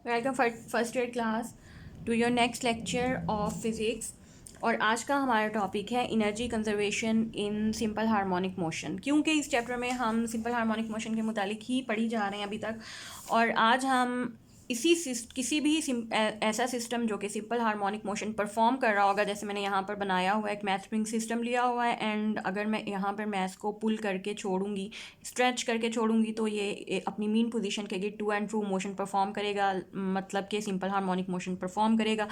Welcome first year class to your next lecture of physics. और आज का हमारा टॉपिक है energy conservation in simple harmonic motion. क्योंकि इस चैप्टर में हम सिंपल हार्मोनिक मोशन के मुतालिक ही पढ़ी जा रहे हैं अभी तक, और आज हम किसी भी ऐसा सिस्टम जो कि सिंपल हार्मोनिक मोशन परफॉर्म कर रहा होगा, जैसे मैंने यहाँ पर बनाया हुआ है, एक मैथ स्प्रिंग सिस्टम लिया हुआ है, एंड अगर मैं यहाँ पर मैथ को पुल करके छोड़ूंगी, स्ट्रेच करके छोड़ूंगी, तो ये अपनी मीन पोजीशन के लिए to and fro motion perform करेगा, मतलब कि सिंपल हार्मोनिक मोशन परफॉर्म करेगा।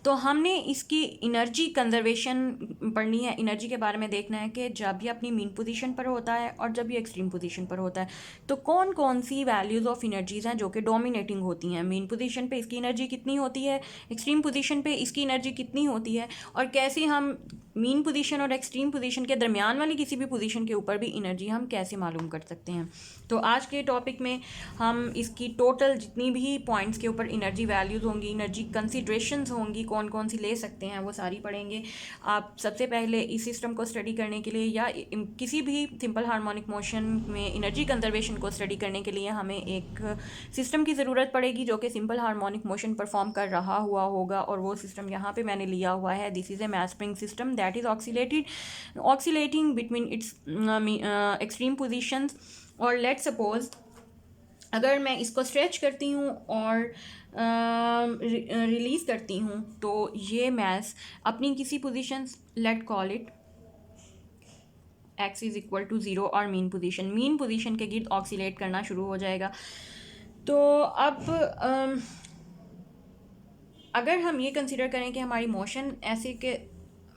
तो हमने इसकी एनर्जी कंजर्वेशन पढ़नी है, एनर्जी के बारे में देखना है कि जब ये अपनी मीन पोजीशन पर होता है और जब ये एक्सट्रीम पोजीशन पर होता है तो कौन कौन सी वैल्यूज़ ऑफ एनर्जीज़ हैं जो कि डोमिनेटिंग होती हैं। मीन पोजीशन पे इसकी एनर्जी कितनी होती है, एक्सट्रीम पोजीशन पे इसकी एनर्जी कितनी होती है, और कैसे हम मीन पोजीशन और एक्सट्रीम पोजीशन के दरमियान वाली किसी भी पोजीशन के ऊपर भी एनर्जी हम कैसे मालूम कर सकते हैं। तो आज के टॉपिक में हम इसकी टोटल जितनी भी पॉइंट्स के ऊपर एनर्जी वैल्यूज़ होंगी, एनर्जी कंसिड्रेशंस होंगी, कौन कौन सी ले सकते हैं, वो सारी पढ़ेंगे। आप सबसे पहले इस सिस्टम को स्टडी करने के लिए या किसी भी सिंपल हार्मोनिक मोशन में एनर्जी कंजर्वेशन को स्टडी करने के लिए हमें एक सिस्टम की ज़रूरत पड़ेगी जो कि सिंपल हार्मोनिक मोशन परफॉर्म कर रहा हुआ होगा, और वो सिस्टम यहाँ पे मैंने लिया हुआ है। This is a math spring system that is oscillating between its extreme positions. और लेट सपोज अगर मैं इसको स्ट्रेच करती हूँ और रिलीज़ करती हूँ, तो ये मैस अपनी किसी position, let call it x is equal to 0, और मीन पोजीशन के गिर्द ऑक्सीलेट करना शुरू हो जाएगा। तो अब अगर हम ये कंसिडर करें कि हमारी मोशन ऐसे कि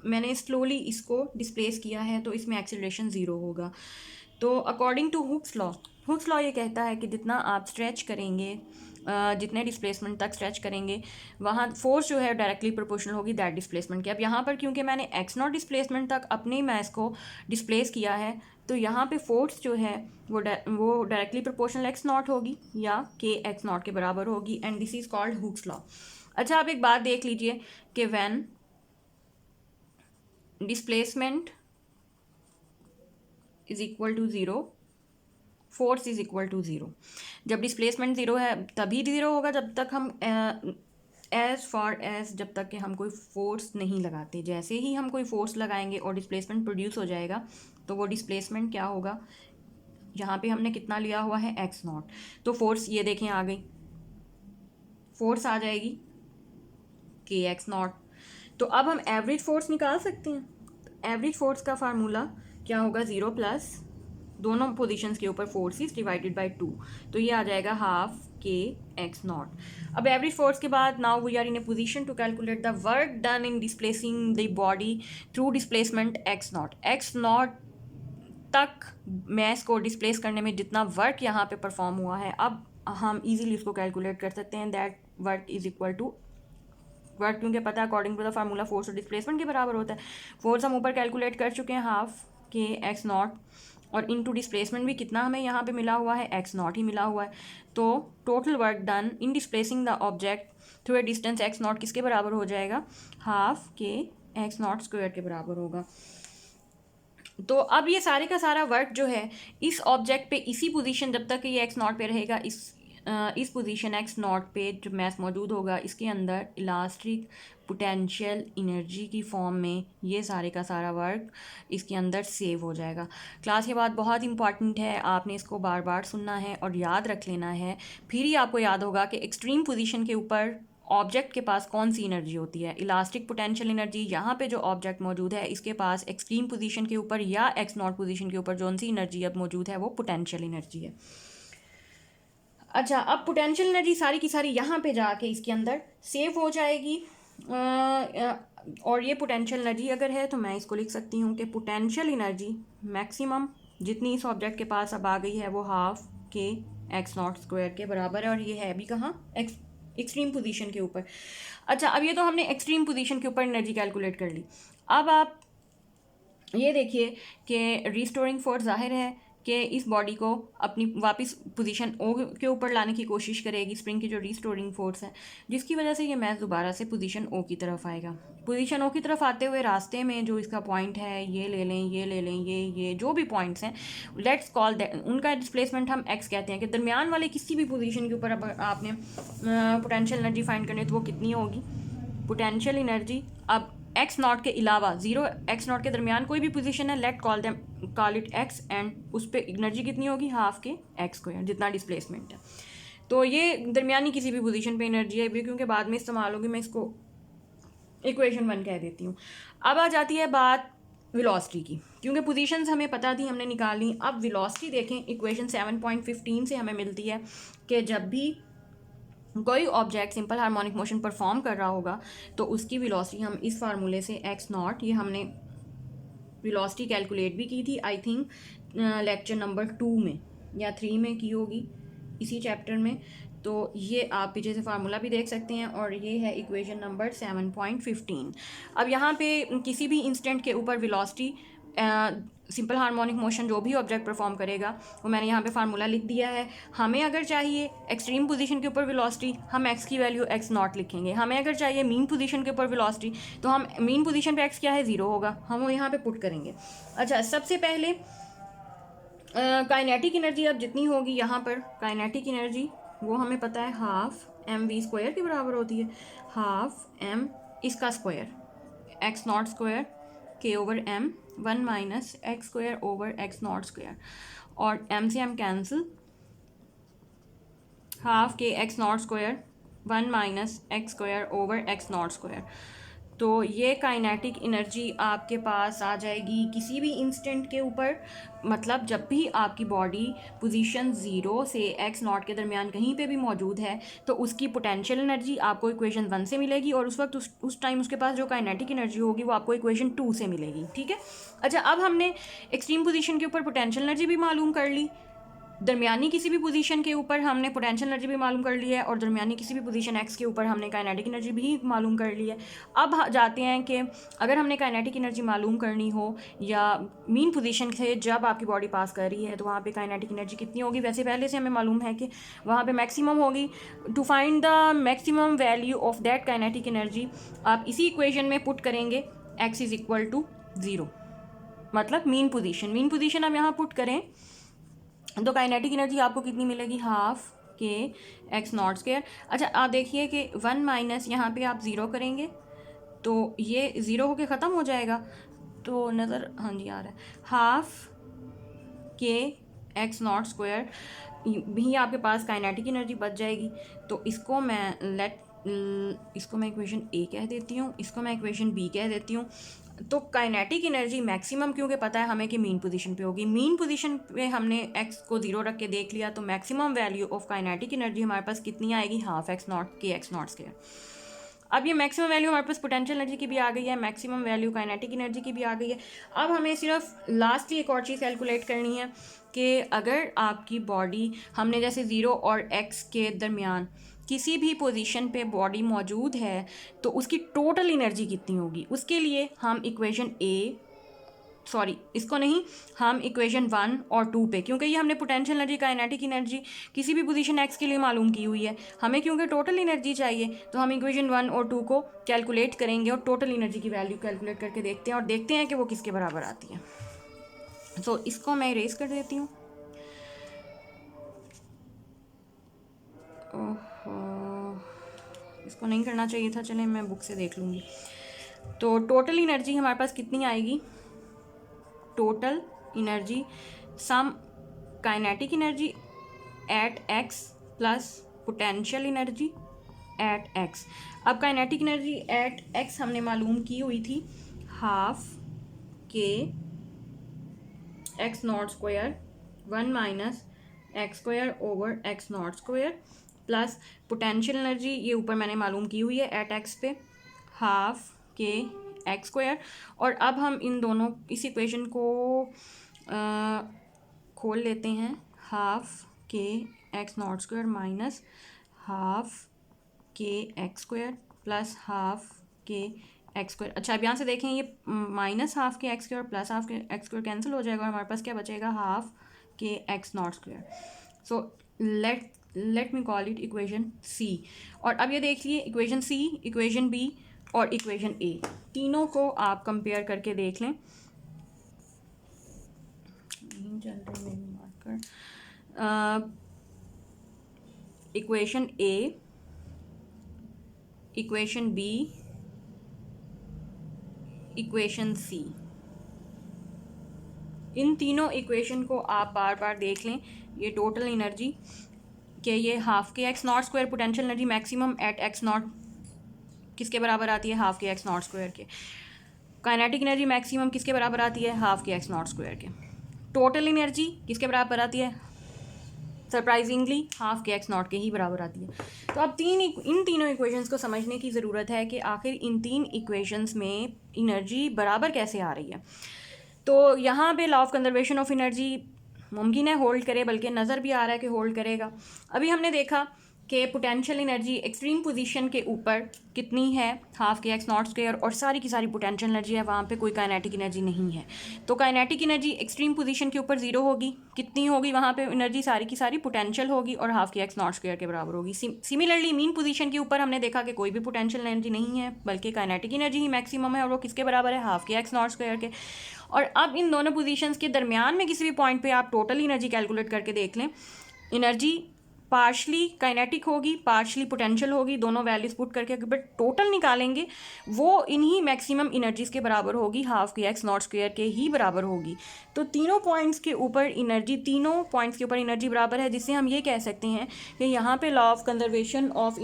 मैंने स्लोली इसको डिस्प्लेस किया है, तो इसमें एक्सीलरेशन 0 होगा। तो अकॉर्डिंग टू हुक्स लॉ ये कहता है कि जितना आप स्ट्रेच करेंगे, जितने डिस्प्लेसमेंट तक स्ट्रेच करेंगे, वहाँ फोर्स जो है डायरेक्टली प्रोपोर्शनल होगी दैट डिस्प्लेसमेंट के। अब यहाँ पर क्योंकि मैंने एक्स नॉट डिस्प्लेसमेंट तक अपने मैस को डिस्प्लेस किया है, तो यहाँ पे फोर्स जो है वो डायरेक्टली प्रोपोर्शनल एक्स नॉट होगी या के एक्स नॉट के बराबर होगी, and this is called Hooke's law. अच्छा, आप एक बात देख लीजिए कि when displacement is equal to 0, force is equal to 0। जब डिस्प्लेसमेंट 0 है तभी 0 होगा जब तक हम जब तक कि हम कोई फोर्स नहीं लगाते। जैसे ही हम कोई फोर्स लगाएंगे और डिस्प्लेसमेंट प्रोड्यूस हो जाएगा, तो वो डिस्प्लेसमेंट क्या होगा, यहाँ पे हमने कितना लिया हुआ है एक्स नॉट, तो फोर्स ये देखें आ गई, फोर्स आ जाएगी के एक्स नॉट। तो अब हम एवरेज फोर्स निकाल सकते हैं। एवरेज फोर्स का फार्मूला क्या होगा, 0 प्लस दोनों पोजीशंस के ऊपर फोर्सेस डिवाइडेड बाय 2, तो ये आ जाएगा हाफ के एक्स नॉट। अब एवरेज फोर्स के बाद now we are in a position to calculate the work done in displacing the body through displacement x not. X not तक मैस को डिस्प्लेस करने में जितना वर्क यहाँ पे परफॉर्म हुआ है, अब हम इजीली इसको कैलकुलेट कर सकते हैं। That work is equal to work, क्योंकि पता है according to the formula force और डिस्प्लेसमेंट के बराबर होता है। फोर्स हम ऊपर कैलकुलेट कर चुके हैं, हाफ के एक्स नॉट, और इनटू डिस्प्लेसमेंट भी कितना हमें यहाँ पे मिला हुआ है, एक्स नॉट ही मिला हुआ है। तो total work done in displacing the object through a distance x naught किसके बराबर हो जाएगा, हाफ के एक्स नॉट स्क्वायर के बराबर होगा। तो अब ये सारे का सारा वर्क जो है इस ऑब्जेक्ट पे इसी पोजीशन जब तक ये एक्स नॉट पे रहेगा, इस पोजीशन एक्स नॉट पे जो मैस मौजूद होगा, इसके अंदर इलास्टिक पोटेंशियल एनर्जी की फॉर्म में ये सारे का सारा वर्क इसके अंदर सेव हो जाएगा। क्लास ये बात बहुत इंपॉर्टेंट है, आपने इसको बार बार सुनना है और याद रख लेना है, फिर ही आपको याद होगा कि एक्सट्रीम पोजीशन के ऊपर ऑब्जेक्ट के पास कौन सी एनर्जी होती है। इलास्टिक पोटेंशियल एनर्जी, यहाँ पे जो ऑब्जेक्ट मौजूद है इसके पास एक्सट्रीम पोजीशन के ऊपर या एक्स नॉट पोजीशन के ऊपर जो सी एनर्जी अब मौजूद है वो पोटेंशियल एनर्जी है। अच्छा, अब पोटेंशियल एनर्जी सारी की सारी यहाँ पे जाके इसके अंदर सेव हो जाएगी। और ये पोटेंशियल एनर्जी अगर है तो मैं इसको लिख सकती हूँ कि पोटेंशियल एनर्जी मैक्सिमम जितनी इस ऑब्जेक्ट के पास अब आ गई है वो हाफ के एक्स नॉट स्क्वायर के बराबर है, और ये है भी कहाँ, एक्सट्रीम पोजीशन के ऊपर। अच्छा, अब ये तो हमने एक्सट्रीम पोजीशन के ऊपर एनर्जी कैलकुलेट कर ली। अब आप ये देखिए कि रिस्टोरिंग फोर्स जाहिर है कि इस बॉडी को अपनी वापस पोजीशन ओ के ऊपर लाने की कोशिश करेगी, स्प्रिंग की जो रिस्टोरिंग फोर्स है, जिसकी वजह से ये मैच दोबारा से पोजीशन ओ की तरफ आएगा। पोजीशन ओ की तरफ आते हुए रास्ते में जो इसका पॉइंट है, ये ले लें, ये ले लें, ये जो भी पॉइंट्स हैं, लेट्स कॉल दैट, उनका डिस्प्लेसमेंट हम एक्स कहते हैं कि दरमियान वाले किसी भी पोजीशन के ऊपर अब आपने पोटेंशियल एनर्जी फाइंड करनी है तो वो कितनी होगी। पोटेंशियल एनर्जी अब एक्स नॉट के अलावा, जीरो एक्स नॉट के दरमियान कोई भी पोजीशन है, let call it x, and उस पर एनर्जी कितनी होगी, हाफ के एक्स स्क्वायर, जितना डिस्प्लेसमेंट है। तो ये दरमियानी किसी भी पोजीशन पे एनर्जी है, क्योंकि बाद में इस्तेमाल होगी, मैं इसको इक्वेशन 1 कह देती हूँ। अब आ जाती है बात वेलोसिटी की, क्योंकि पोजीशंस हमें पता थी, हमने निकाली। अब वेलोसिटी देखें, इक्वेशन 7.15 से हमें मिलती है कि जब भी कोई object simple harmonic motion perform कर रहा होगा तो उसकी वेलोसिटी हम इस फार्मूले से एक्स नॉट, ये हमने वेलोसिटी कैलकुलेट भी की थी आई थिंक लेक्चर नंबर 2 में या 3 में की होगी, इसी चैप्टर में। तो ये आप पीछे से फार्मूला भी देख सकते हैं, और ये है इक्वेशन नंबर 7.15। अब यहाँ पे किसी भी इंस्टेंट के ऊपर वेलोसिटी, सिंपल हार्मोनिक मोशन जो भी ऑब्जेक्ट परफॉर्म करेगा, वो मैंने यहाँ पे फार्मूला लिख दिया है। हमें अगर चाहिए एक्सट्रीम पोजीशन के ऊपर वेलोसिटी, हम एक्स की वैल्यू एक्स नॉट लिखेंगे। हमें अगर चाहिए मीन पोजीशन के ऊपर वेलोसिटी, तो हम मीन पोजीशन पे एक्स क्या है, 0 होगा, हम वो यहाँ पे पुट करेंगे। अच्छा, सबसे पहले काइनेटिक एनर्जी अब जितनी होगी यहाँ पर, काइनेटिक एनर्जी वो हमें पता है हाफ एम वी स्क्वायर के बराबर होती है। हाफ एम इसका स्क्वायर, एक्स नॉट स्क्वायर के over m, 1 minus x square over x not square, और एम से एम कैंसिल, हाफ के x not square 1 minus x square over x not square. तो ये काइनेटिक एनर्जी आपके पास आ जाएगी किसी भी इंस्टेंट के ऊपर, मतलब जब भी आपकी बॉडी पोजीशन 0 से एक्स नॉट के दरमियान कहीं पे भी मौजूद है, तो उसकी पोटेंशियल एनर्जी आपको इक्वेशन 1 से मिलेगी, और उस वक्त उस टाइम उसके पास जो काइनेटिक एनर्जी होगी वो आपको इक्वेशन 2 से मिलेगी। ठीक है। अच्छा, अब हमने एक्सट्रीम पोजीशन के ऊपर पोटेंशियल एनर्जी भी मालूम कर ली, दरमियानी किसी भी पोजीशन के ऊपर हमने पोटेंशियल एनर्जी भी मालूम कर ली है, और दरमियानी किसी भी पोजीशन एक्स के ऊपर हमने काइनेटिक एनर्जी भी मालूम कर ली है। अब जाते हैं कि अगर हमने काइनेटिक एनर्जी मालूम करनी हो, या मीन पोजीशन से जब आपकी बॉडी पास कर रही है, तो वहाँ पे काइनेटिक एनर्जी कितनी होगी। वैसे पहले से हमें मालूम है कि वहाँ पे मैक्सिमम होगी। To find the maximum value of that kinetic energy आप इसी इक्वेशन में पुट करेंगे, एक्स इज़ इक्वल टू 0, मतलब मीन पोजीशन आप यहाँ पुट करें तो काइनेटिक एनर्जी आपको कितनी मिलेगी, हाफ के एक्स नॉट स्क्वायर। अच्छा, आप देखिए कि 1 माइनस यहाँ पे आप 0 करेंगे तो ये 0 होके ख़त्म हो जाएगा, तो नज़र, हाँ जी आ रहा है, हाफ के एक्स नॉट स्क्वायर भी आपके पास काइनेटिक एनर्जी बच जाएगी। तो इसको मैं इक्वेशन ए कह देती हूँ, इसको मैं इक्वेशन बी कह देती हूँ। तो काइनेटिक एनर्जी मैक्सिमम क्योंकि पता है हमें कि मीन पोजीशन पे होगी, मीन पोजीशन पे हमने एक्स को 0 रख के देख लिया, तो maximum value of kinetic energy हमारे पास कितनी आएगी, हाफ एक्स नॉट के एक्स नॉट स्क्वायर। अब ये मैक्सिमम वैल्यू हमारे पास पोटेंशियल एनर्जी की भी आ गई है, मैक्सिमम वैल्यू काइनेटिक एनर्जी की भी आ गई है। अब हमें सिर्फ लास्टली एक और चीज़ कैलकुलेट करनी है कि अगर आपकी बॉडी, हमने जैसे 0 और एक्स के दरमियान किसी भी पोजीशन पे बॉडी मौजूद है, तो उसकी टोटल एनर्जी कितनी होगी। उसके लिए हम हम इक्वेशन 1 और 2 पे, क्योंकि ये हमने पोटेंशियल एनर्जी काइनेटिक एनर्जी किसी भी पोजीशन एक्स के लिए मालूम की हुई है, हमें क्योंकि टोटल एनर्जी चाहिए, तो हम इक्वेशन 1 और 2 को कैलकुलेट करेंगे और टोटल एनर्जी की वैल्यू कैलकुलेट करके देखते हैं, और देखते हैं कि वो किसके बराबर आती है। तो इसको मैं इरेज कर देती हूँ। इसको नहीं करना चाहिए था, चलें मैं बुक से देख लूँगी। तो टोटल एनर्जी हमारे पास कितनी आएगी, total energy sum kinetic energy at x plus potential energy at x. अब काइनेटिक एनर्जी एट एक्स हमने मालूम की हुई थी, हाफ के x not square 1 minus x square over x not square, plus potential energy ये ऊपर मैंने मालूम की हुई है एट एक्स पे, हाफ के एक्स स्क्वायर। और अब हम इन दोनों इस इक्वेशन को खोल लेते हैं, हाफ के x not square minus half के एक्स स्क्वायर प्लस हाफ के एक्स स्क्वायर। अच्छा, अब यहाँ से देखें, ये माइनस हाफ के एक्स स्क्वायर प्लस हाफ के एक्स स्क्वायर कैंसिल हो जाएगा, और हमारे पास क्या बचेगा, हाफ के x not square. So let me call it equation C. और अब ये देख लिए इक्वेशन सी, इक्वेशन बी और इक्वेशन ए, तीनों को आप कंपेयर करके देख लें. इक्वेशन ए, इक्वेशन बी, इक्वेशन सी, इन तीनों इक्वेशन को आप बार बार देख लें. ये टोटल एनर्जी के ये हाफ के x not square potential energy maximum at x naught किसके बराबर आती है, हाफ के एक्स नॉट स्क्वायर के. काइनेटिक एनर्जी मैक्सिमम किसके बराबर आती है, हाफ के एक्स नॉट स्क्वायर के. टोटल एनर्जी किसके बराबर आती है, सरप्राइजिंगली हाफ के एक्स नॉट के ही बराबर आती है. तो अब इन तीनों इक्वेशंस को समझने की ज़रूरत है कि आखिर इन तीन इक्वेशंस में एनर्जी बराबर कैसे आ रही है. तो यहाँ पे law of conservation of energy मुमकिन है होल्ड करे, बल्कि नज़र भी आ रहा है कि होल्ड करेगा. अभी हमने देखा कि पोटेंशियल एनर्जी एक्सट्रीम पोजीशन के ऊपर कितनी है, हाफ के एक्स नॉट स्क्वायर, और सारी की सारी पोटेंशियल एनर्जी है, वहाँ पे कोई काइनेटिक एनर्जी नहीं है. तो काइनेटिक एनर्जी एक्सट्रीम पोजीशन के ऊपर ज़ीरो होगी. कितनी होगी वहाँ पे एनर्जी, सारी की सारी पोटेंशियल होगी और हाफ के एक्स नॉट स्क्वायर के बराबर होगी. सिमिलरली मीन पोजीशन के ऊपर हमने देखा कि कोई भी पोटेंशियल एनर्जी नहीं है, बल्कि काइनेटिक एनर्जी ही मैक्सिमम है, और वो किसके बराबर है, हाफ के एक्स नॉट स्क्वायर के. और अब इन दोनों पोजीशंस के दरमियान में किसी भी पॉइंट पे आप टोटल एनर्जी कैलकुलेट करके देख लें. एनर्जी पार्शली काइनेटिक होगी, पार्शली पोटेंशियल होगी, दोनों वैल्यूज पुट करके बट टोटल निकालेंगे वो इन्हीं मैक्सिमम एनर्जीज़ के बराबर होगी, हाफ के एक्स नॉट स्क्वायर के ही बराबर होगी. तो तीनों पॉइंट्स के ऊपर एनर्जी बराबर है, जिससे हम ये कह सकते हैं कि यहाँ पे law of conservation of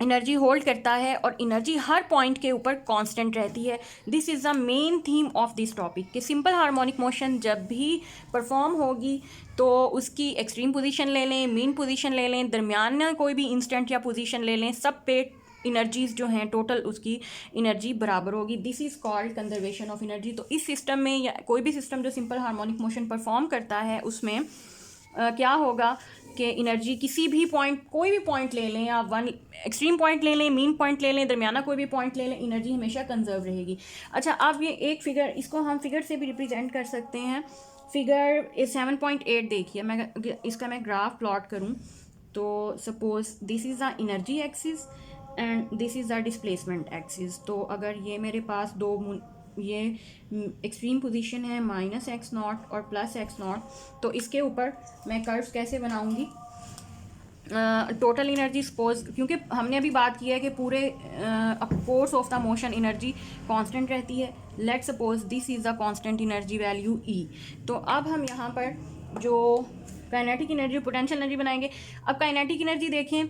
energy hold करता है और एनर्जी हर पॉइंट के ऊपर कांस्टेंट रहती है. This is the main theme of this topic कि सिंपल हार्मोनिक मोशन जब भी परफॉर्म होगी तो उसकी एक्सट्रीम पोजीशन ले लें, मीन पोजीशन ले लें, दरमियाना कोई भी इंस्टेंट या पोजीशन ले लें, सब पे एनर्जीज जो हैं टोटल उसकी एनर्जी बराबर होगी. This is called conservation of energy. तो इस सिस्टम में या कोई भी सिस्टम जो सिंपल हार्मोनिक मोशन परफॉर्म करता है उसमें क्या होगा कि एनर्जी किसी भी पॉइंट, कोई भी पॉइंट ले लें, आप वन एक्सट्रीम पॉइंट ले लें, मीन पॉइंट ले लें, दरमियाना कोई भी पॉइंट ले लें, एनर्जी हमेशा कंजर्व रहेगी. अच्छा, अब ये एक फिगर, इसको हम फिगर से भी रिप्रेजेंट कर सकते हैं. फिगर 7.8 देखिए, मैं ग्राफ प्लॉट करूं तो suppose this is the energy axis and this is the displacement axis. तो अगर ये मेरे पास ये एक्सट्रीम पोजीशन है माइनस एक्स नॉट और प्लस एक्स नॉट, तो इसके ऊपर मैं कर्व्स कैसे बनाऊंगी, टोटल एनर्जी सपोज, क्योंकि हमने अभी बात की है कि पूरे course of the motion energy constant रहती है. Let suppose this is the constant energy value E. तो अब हम यहाँ पर जो काइनेटिक एनर्जी पोटेंशियल एनर्जी बनाएंगे. अब काइनेटिक एनर्जी देखें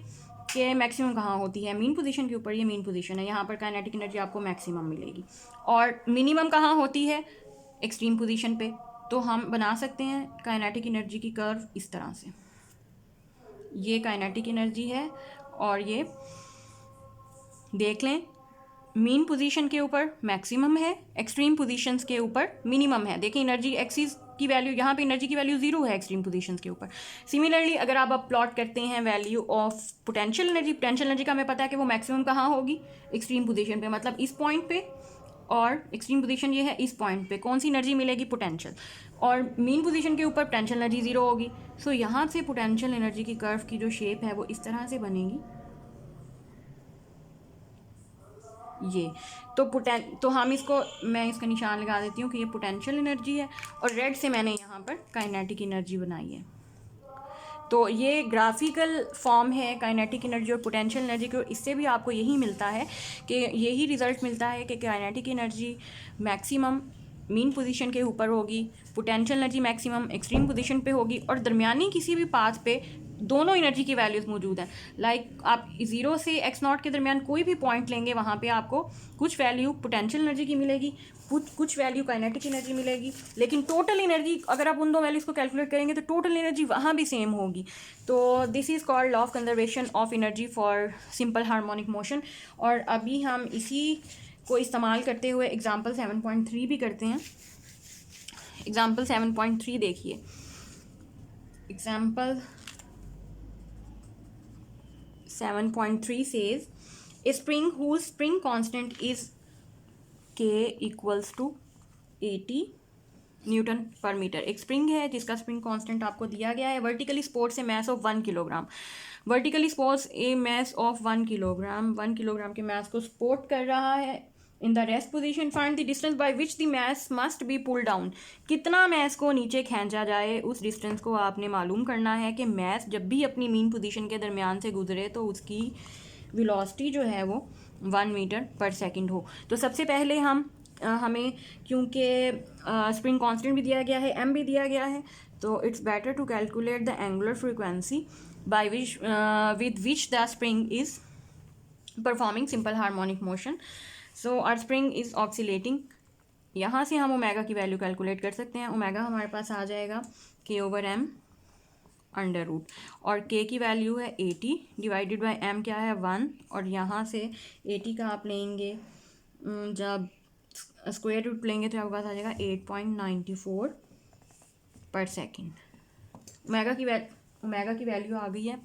कि मैक्सिमम कहाँ होती है, मीन पोजीशन के ऊपर. ये मीन पोजीशन है, यहाँ पर काइनेटिक एनर्जी आपको मैक्सिमम मिलेगी. और मिनिमम कहाँ होती है, एक्सट्रीम पोजीशन पे. तो हम बना सकते हैं काइनेटिक एनर्जी की कर्व इस तरह से. ये काइनेटिक एनर्जी है और ये देख लें मीन पोजीशन के ऊपर मैक्सिमम है, एक्सट्रीम पोजीशंस के ऊपर मिनिमम है. देखिए एनर्जी एक्सिस की वैल्यू, यहाँ पे एनर्जी की वैल्यू 0 है एक्सट्रीम पोजीशंस के ऊपर. सिमिलरली अगर आप प्लॉट करते हैं वैल्यू ऑफ पोटेंशियल एनर्जी का हमें पता है कि वो मैक्सिमम कहाँ होगी, एक्सट्रीम पोजीशन पे, मतलब इस पॉइंट पे, और एक्सट्रीम पोजीशन ये है इस पॉइंट पे. कौन सी एनर्जी मिलेगी, पोटेंशियल. और मीन पोजीशन के ऊपर पोटेंशियल एनर्जी 0 होगी. सो यहाँ से पोटेंशियल एनर्जी की कर्व की जो शेप है वो इस तरह से बनेगी. ये तो हम मैं इसका निशान लगा देती हूँ कि ये पोटेंशियल एनर्जी है और रेड से मैंने यहाँ पर काइनेटिक एनर्जी बनाई है. तो ये ग्राफिकल फॉर्म है काइनेटिक एनर्जी और पोटेंशियल एनर्जी को. इससे भी आपको यही मिलता है कि यही रिजल्ट मिलता है कि kinetic energy maximum mean position के ऊपर होगी, potential energy maximum extreme position पे होगी, और दरमियानी किसी भी पाथ पे दोनों एनर्जी की वैल्यूज़ मौजूद हैं. लाइक आप 0 से एक्स नॉट के दरमियान कोई भी पॉइंट लेंगे, वहाँ पे आपको कुछ वैल्यू पोटेंशियल एनर्जी की मिलेगी, कुछ वैल्यू काइनेटिक एनर्जी मिलेगी, लेकिन टोटल एनर्जी अगर आप उन दो वैल्यूज़ को कैलकुलेट करेंगे तो टोटल एनर्जी वहाँ भी सेम होगी. तो this is called law of conservation of energy for simple harmonic motion. और अभी हम इसी को इस्तेमाल करते हुए एग्जाम्पल 7.3 भी करते हैं. एग्जाम्पल 7.3 देखिए. Example 7.3 says a spring whose spring constant is K equals to 80 newton पर मीटर। एक स्प्रिंग है जिसका स्प्रिंग कांस्टेंट आपको दिया गया है। Vertically supports a mass of 1 kilogram. Vertically supports a mass of 1 kilogram, 1 kilogram के मैस को सपोर्ट कर रहा है। In the rest position find the distance by which the mass must be pull down. कितना मैस को नीचे खींचा जाए उस डिस्टेंस को आपने मालूम करना है कि मैस जब भी अपनी मीन पोजीशन के दरमियान से गुजरे तो उसकी वेलोसिटी जो है वो 1 मीटर पर सेकंड हो। तो सबसे पहले हमें क्योंकि स्प्रिंग कांस्टेंट भी दिया गया है, एम भी दिया गया है, तो it's better to calculate the angular frequency by which with which the spring is performing simple harmonic motion. So our spring is oscillating. यहाँ से हम ओमेगा की वैल्यू कैलकुलेट कर सकते हैं। ओमेगा हमारे पास आ जाएगा k/m अंडर रूट, और k की वैल्यू है 80 डिवाइडेड बाय m क्या है 1, और यहाँ से 80 का आप लेंगे जब स्क्वायर रूट लेंगे तो आपके पास आ जाएगा 8.94 पर सेकेंड। ओमेगा की वैल्यू आ गई है,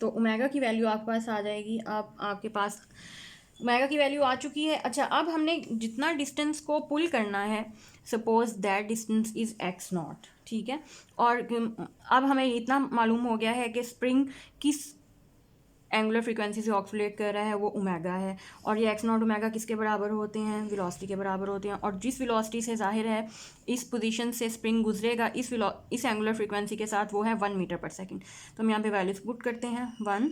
तो ओमेगा की वैल्यू आपके पास आ जाएगी। आपके पास ओमेगा की वैल्यू आ चुकी है। अच्छा, अब हमने जितना डिस्टेंस को पुल करना है, suppose that distance is x not, ठीक है। और अब हमें इतना मालूम हो गया है कि स्प्रिंग किस एंगुलर फ्रीक्वेंसी से ऑक्सीलेट कर रहा है, वो ओमेगा है, और ये x नॉट ओमेगा किसके बराबर होते हैं, वेलोसिटी के बराबर होते हैं। और जिस वेलोसिटी से जाहिर है इस पोजीशन से स्प्रिंग गुजरेगा इस एंगुलर फ्रीक्वेंसी के साथ, वो है 1 मीटर पर सेकंड। तो हम यहाँ पे वैल्यूज पुट करते हैं। 1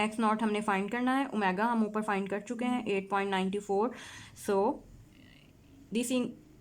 x नॉट हमने फाइंड करना है, ओमेगा हम ऊपर फाइंड कर चुके हैं 8.94। So this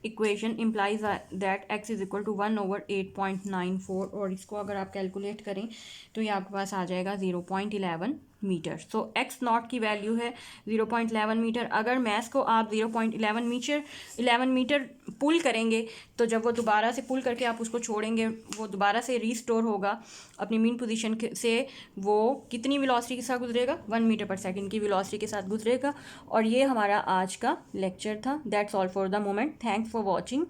equation implies that x is equal to 1/8.94, और इसको अगर आप कैलकुलेट करें तो ये आपके पास आ जाएगा 0.11 मीटर। सो x नॉट की वैल्यू है 0.11 मीटर। अगर मैस को आप 0.11 मीटर पुल करेंगे तो जब वो दोबारा से पुल करके आप उसको छोड़ेंगे, वो दोबारा से रीस्टोर होगा अपनी मीन पोजीशन से। वो कितनी वेलोसिटी के साथ गुजरेगा, 1 मीटर पर सेकंड की वेलोसिटी के साथ गुजरेगा। और ये हमारा आज का लेक्चर था। That's all for the moment. Thanks for watching.